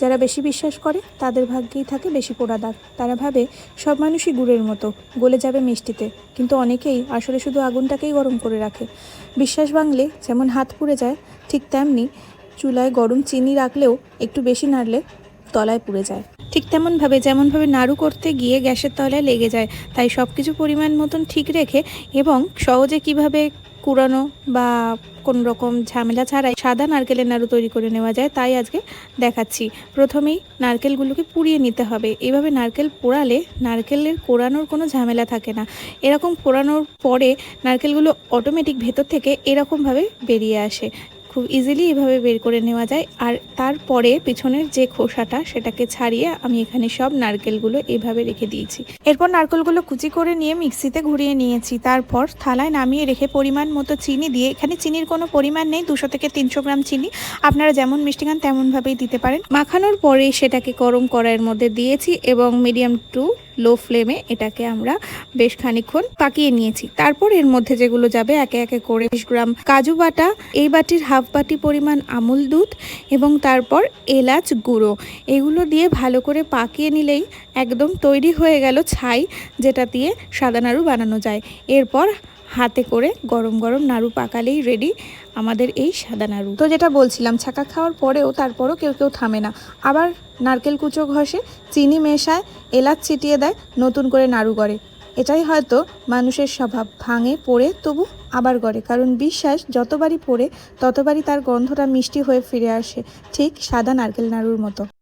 যারা বেশি বিশ্বাস করে তাদের ভাগ্যেই থাকে বেশি পোড়া দাগ। তারা ভাবে সব মানুষই গুড়ের মতো, গলে যাবে মিষ্টিতে, কিন্তু অনেকেই আসলে শুধু আগুনটাকেই গরম করে রাখে। বিশ্বাস ভাঙলে যেমন হাত পুড়ে যায়, ঠিক তেমনি চুলায় গরম চিনি রাখলেও একটু বেশি নাড়লে তলায় পুড়ে যায়। ঠিক যেমনভাবে নাড়ু করতে গিয়ে গ্যাসের তলায় লেগে যায়। তাই সব কিছু পরিমাণ মতন ঠিক রেখে এবং সহজে কিভাবে কুড়ানো বা কোনো রকম ঝামেলা ছাড়াই সাদা নারকেলের নাড়ু তৈরি করে নেওয়া যায়, তাই আজকে দেখাচ্ছি। প্রথমেই নারকেলগুলোকে পুড়িয়ে নিতে হবে। এভাবে নারকেল পোড়ালে নারকেলের কোড়ানোর কোনো ঝামেলা থাকে না। এরকম পোড়ানোর পরে নারকেলগুলো অটোমেটিক ভেতর থেকে এরকমভাবে বেরিয়ে আসে। খুব ইজিলি এভাবে বের করে নেওয়া যায়। আর তারপরে পিছনের যে খোসাটা সেটাকে ছাড়িয়ে আমি এখানে সব নারকেলগুলো এভাবে রেখে দিয়েছি। এরপর নারকেলগুলো কুচি করে নিয়ে মিক্সিতে ঘুরিয়ে নিয়েছি। তারপর থালায় নামিয়ে রেখে পরিমাণ মতো চিনি দিয়ে, এখানে চিনির কোনো পরিমাণ নেই, 200 থেকে 300 গ্রাম চিনি, আপনারা যেমন মিষ্টি খান তেমনভাবেই দিতে পারেন। মাখানোর পরে সেটাকে গরম কড়াইয়ের মধ্যে দিয়েছি এবং মিডিয়াম টু লো ফ্লেমে এটাকে আমরা বেশ খানিকক্ষণ পাকিয়ে নিয়েছি। তারপর এর মধ্যে যেগুলো যাবে একে একে করে 20 গ্রাম কাজু বাটা, এই বাটির হাফ বাটি পরিমাণ আমুল দুধ এবং তারপর এলাচ গুঁড়ো, এগুলো দিয়ে ভালো করে পাকিয়ে নিলেই একদম তৈরি হয়ে গেল ছাই, যেটা দিয়ে সাদা নাড়ু বানানো যায়। এরপর হাতে করে গরম গরম নাড়ু পাকালেই রেডি আমাদের এই সাদা নাড়ু। তো যেটা বলছিলাম, ছাকা খাওয়ার পরেও তারপরও কেউ কেউ থামে না, আবার নারকেল কুচো ঘষে, চিনি মেশায়, এলাচ ছিটিয়ে দেয়, নতুন করে নাড়ু করে। এটাই হয়তো মানুষের স্বভাব, ভাঙে পড়ে তবু আবার গড়ে। কারণ বিশ্বাস যতবারই পড়ে ততবারই তার গন্ধটা মিষ্টি হয়ে ফিরে আসে, ঠিক সাদা নারকেল নাড়ুর মতো।